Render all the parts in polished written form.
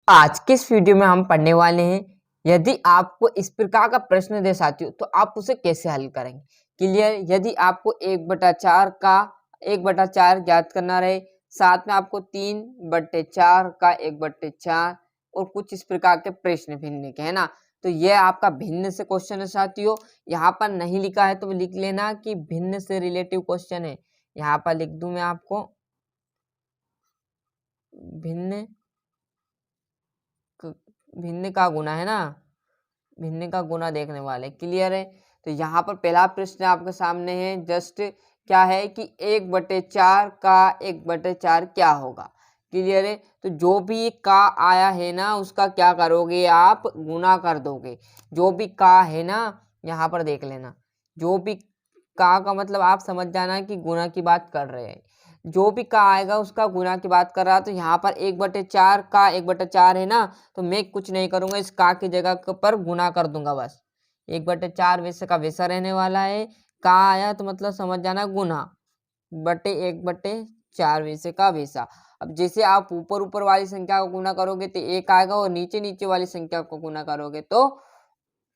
आज के इस वीडियो में हम पढ़ने वाले हैं, यदि आपको इस प्रकार का प्रश्न दे साथियों तो आप उसे कैसे हल करेंगे। क्लियर। यदि आपको 1/4 का 1/4 ज्ञात करना रहे, साथ में आपको 3/4 का 1/4 और कुछ इस प्रकार के प्रश्न भिन्न के है ना, तो यह आपका भिन्न से क्वेश्चन है साथियों। यहाँ पर नहीं लिखा है तो लिख लेना कि भिन्न से रिलेटिव क्वेश्चन है। यहाँ पर लिख दूं मैं आपको भिन्न भिन्न का गुना है ना, भिन्न का गुना देखने वाले। क्लियर है। तो यहाँ पर पहला प्रश्न आपके सामने है, जस्ट क्या है कि 1/4 का 1/4 क्या होगा। क्लियर है। तो जो भी का आया है ना उसका क्या करोगे, आप गुना कर दोगे। जो भी का है ना, यहाँ पर देख लेना, जो भी का मतलब आप समझ जाना कि गुना की बात कर रहे हैं। जो भी का आएगा उसका गुना की बात कर रहा। तो यहाँ पर 1/4 का 1/4 है ना, तो मैं कुछ नहीं करूंगा, इस का की जगह पर गुना कर दूंगा बस। 1/4 वैसे का वैसा रहने वाला है, का आया तो मतलब समझ जाना गुना बटे 1/4 वैसे का वैसा। अब जैसे आप ऊपर ऊपर वाली संख्या को गुना करोगे तो 1 आएगा, और नीचे नीचे वाली संख्या को गुना करोगे तो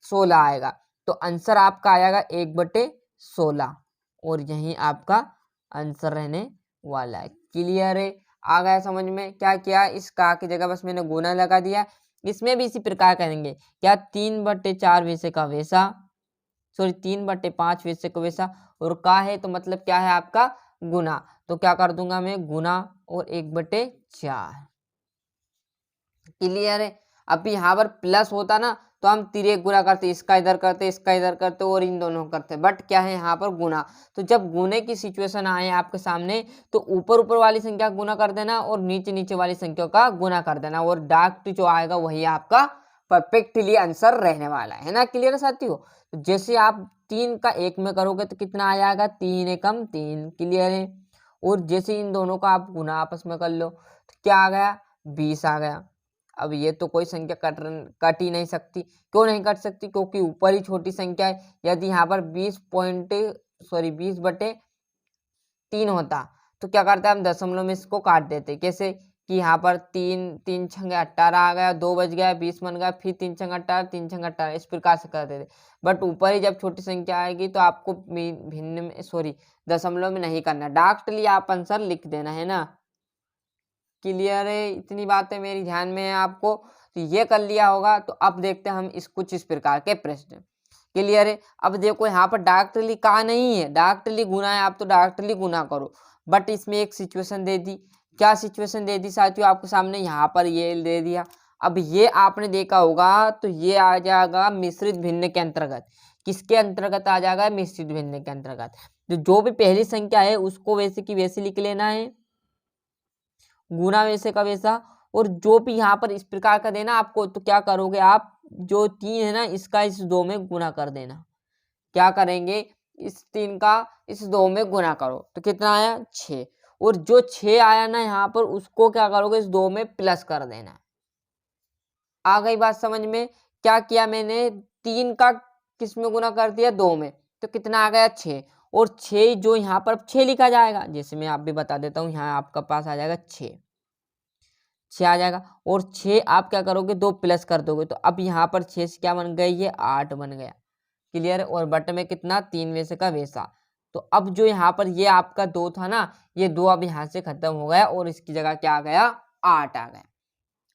16 आएगा। तो आंसर आपका आएगा 1/16, और यही आपका आंसर रहने वाला है। क्लियर है। आ गया समझ में। क्या किया, इस का की जगह बस मैंने गुना लगा दिया। इसमें भी इसी प्रकार करेंगे, क्या 3/4 वैसे का वैसा, सॉरी 3/5 वैसे का वैसा, और का है तो मतलब क्या है आपका गुना। तो क्या कर दूंगा मैं, गुना और 1/4। क्लियर है। अब यहाँ पर प्लस होता ना तो हम तिरक गुना करते, इसका इधर करते, इसका इधर करते और इन दोनों करते, बट क्या है यहाँ पर गुना। तो जब गुने की सिचुएशन आए आपके सामने तो ऊपर ऊपर वाली संख्या गुना कर देना और नीचे नीचे वाली संख्या का गुना कर देना, और डायरेक्ट जो आएगा वही आपका परफेक्टली आंसर रहने वाला है ना। क्लियर है साथियों। तो जैसे आप 3 का 1 में करोगे तो कितना आ जाएगा, 3 एकम 3। क्लियर है। और जैसे इन दोनों का आप गुना आपस में कर लो तो क्या आ गया, 20 आ गया। अब ये तो कोई संख्या कट ही नहीं सकती। क्यों नहीं कट सकती, क्योंकि ऊपर ही छोटी संख्या है। यदि यहाँ पर 20/3 होता तो क्या करते हम दशमलव में इसको काट देते। कैसे कि यहाँ पर 3×3=18 आ गया, 2 बच गया, 20 बन गया, फिर 3×18, 3×18 इस प्रकार से कर देते। बट ऊपर ही जब छोटी संख्या आएगी तो आपको भिन्न में सॉरी दशमलव में नहीं करना, डायरेक्टली आप आंसर लिख देना है ना। क्लियर है। इतनी बातें मेरी ध्यान में है आपको, तो ये कर लिया होगा। तो अब देखते हैं हम कुछ इस प्रकार के प्रश्न। क्लियर है। अब देखो यहाँ पर डायरेक्टली का नहीं है, डायरेक्टली गुना है, आप तो डायरेक्टली गुना करो। बट इसमें एक सिचुएशन दे दी। क्या सिचुएशन दे दी साथियों आपके सामने, यहाँ पर ये दे दिया। अब ये आपने देखा होगा तो ये आ जाएगा मिश्रित भिन्न के अंतर्गत। किसके अंतर्गत आ जाएगा, मिश्रित भिन्न के अंतर्गत। तो जो भी पहली संख्या है उसको वैसे की वैसे लिख लेना है, गुना वैसे का वैसा। और जो भी यहाँ पर इस प्रकार का देना आपको, तो क्या करोगे आप, जो 3 है ना इसका इस 2 में गुना कर देना। क्या करेंगे, इस 3 का इस 2 में गुना करो तो कितना आया, 6। और जो 6 आया ना यहाँ पर उसको क्या करोगे, इस 2 में प्लस कर देना। आ गई बात समझ में। क्या किया मैंने, 3 का किस में गुना कर दिया, 2 में, तो कितना आ गया, 6। और 6 जो यहाँ पर 6 लिखा जाएगा, जैसे मैं आप भी बता देता हूँ, यहाँ आपका पास आ जाएगा 6 आ जाएगा। और 6 आप क्या करोगे, 2 प्लस कर दोगे, तो अब यहाँ पर 6 से क्या बन गई, ये 8 बन गया। क्लियर है। और बट में कितना, 3 वैसे का वैसा। तो अब जो यहाँ पर ये आपका 2 था ना, ये 2 अब यहाँ से खत्म हो गया और इसकी जगह क्या आ गया, 8 आ गया।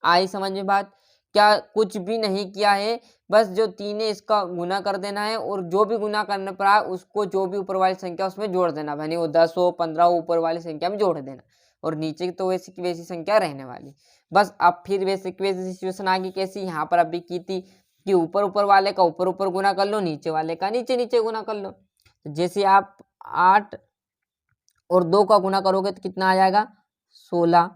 आई समझ में बात। क्या कुछ भी नहीं किया है, बस जो 3 है इसका गुना कर देना है, और जो भी गुना करने पर आए उसको जो भी ऊपर वाली संख्या उसमें जोड़ देना, भले वो 10 हो 15 हो, ऊपर वाली संख्या में जोड़ देना। और नीचे की तो वैसी की वैसी संख्या रहने वाली। बस अब फिर वैसे की वैसी सिचुएशन आ गई, कैसी यहाँ पर अभी की थी कि ऊपर ऊपर वाले का ऊपर ऊपर गुना कर लो, नीचे वाले का नीचे नीचे गुना कर लो। तो जैसे आप 8 और 2 का गुना करोगे तो कितना आ जाएगा, 16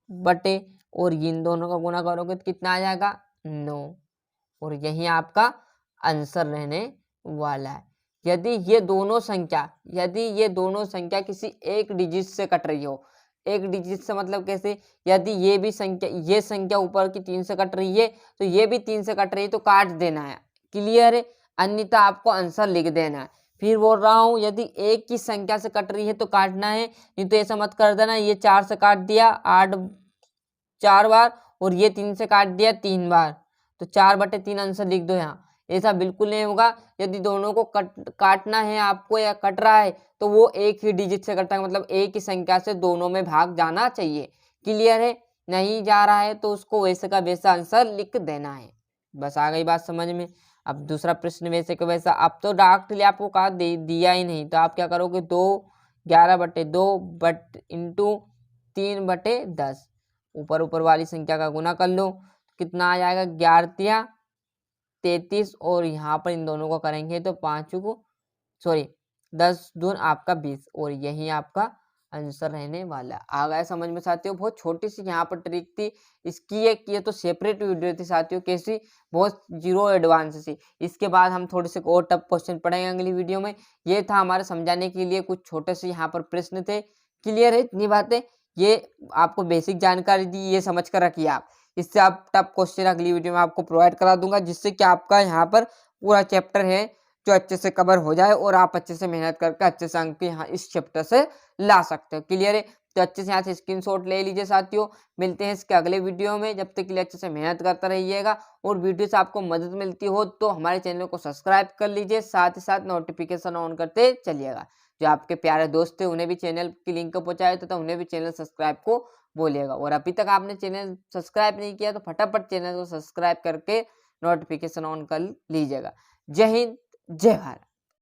बटे, और इन दोनों का गुना करोगे तो कितना आ जाएगा, 9। और यही आपका आंसर रहने वाला है। यदि ये दोनों संख्या किसी एक डिजिट से कट रही हो, एक डिजिट से मतलब कैसे, यदि ये संख्या ऊपर की 3 से कट रही है तो ये भी 3 से कट रही है, तो काट देना है। क्लियर है। अन्यथा आपको आंसर लिख देना है। फिर बोल रहा हूं, यदि एक की संख्या से कट रही है तो काटना है, नहीं तो ऐसा मत कर देना, ये 4 से काट दिया 8 4 बार, और ये 3 से काट दिया 3 बार, तो 4/3 आंसर लिख दो यहाँ। ऐसा बिल्कुल नहीं होगा। यदि दोनों को काटना है आपको या कट रहा है तो वो एक ही डिजिट से कटता है, मतलब एक ही संख्या से दोनों में भाग जाना चाहिए। क्लियर है? नहीं जा रहा है तो उसको वैसे का वैसा आंसर लिख देना है। बस आ गई बात समझ में। अब दूसरा प्रश्न वैसे का वैसा। अब तो डायरेक्टली आपको कहा दिया ही नहीं, तो आप क्या करोगे, 11/2 बट इंटू 3/10, ऊपर ऊपर वाली संख्या का गुना कर लो, कितना आ जाएगा, 11 33, और यहाँ पर इन दोनों को करेंगे तो 5 को सॉरी 10 दून आपका 20, और यही आपका आंसर रहने वाला। आ गया समझ में साथियों? बहुत छोटी सी यहाँ पर ट्रिक थी। इसकी एक ये तो सेपरेट वीडियो थी साथियों, कैसी, बहुत जीरो एडवांस सी। इसके बाद हम थोड़े से और टफ क्वेश्चन पढ़ेंगे अगली वीडियो में। ये था हमारे समझाने के लिए कुछ छोटे से यहाँ पर प्रश्न थे। क्लियर है इतनी बातें? ये आपको बेसिक जानकारी दी, ये समझ कर रखिए आप। इससे आप टफ क्वेश्चन अगली वीडियो में आपको प्रोवाइड करा दूंगा, जिससे कि आपका यहाँ पर पूरा चैप्टर है जो अच्छे से कवर हो जाए और आप अच्छे से मेहनत करके अच्छे से अंक यहाँ इस चैप्टर से ला सकते हो। क्लियर है? तो अच्छे से यहाँ से स्क्रीनशॉट ले लीजिए साथियों। मिलते हैं इसके अगले वीडियो में, जब तक के लिए अच्छे से मेहनत करता रहिएगा। और वीडियो से आपको मदद मिलती हो तो हमारे चैनल को सब्सक्राइब कर लीजिए, साथ ही साथ नोटिफिकेशन ऑन करते चलिएगा। जो आपके प्यारे दोस्त थे उन्हें भी चैनल की लिंक पहुंचाए तो उन्हें भी चैनल सब्सक्राइब को बोलिएगा। और अभी तक आपने चैनल सब्सक्राइब नहीं किया तो फटाफट चैनल को सब्सक्राइब करके नोटिफिकेशन ऑन कर लीजिएगा। जय हिंद, जय भारत।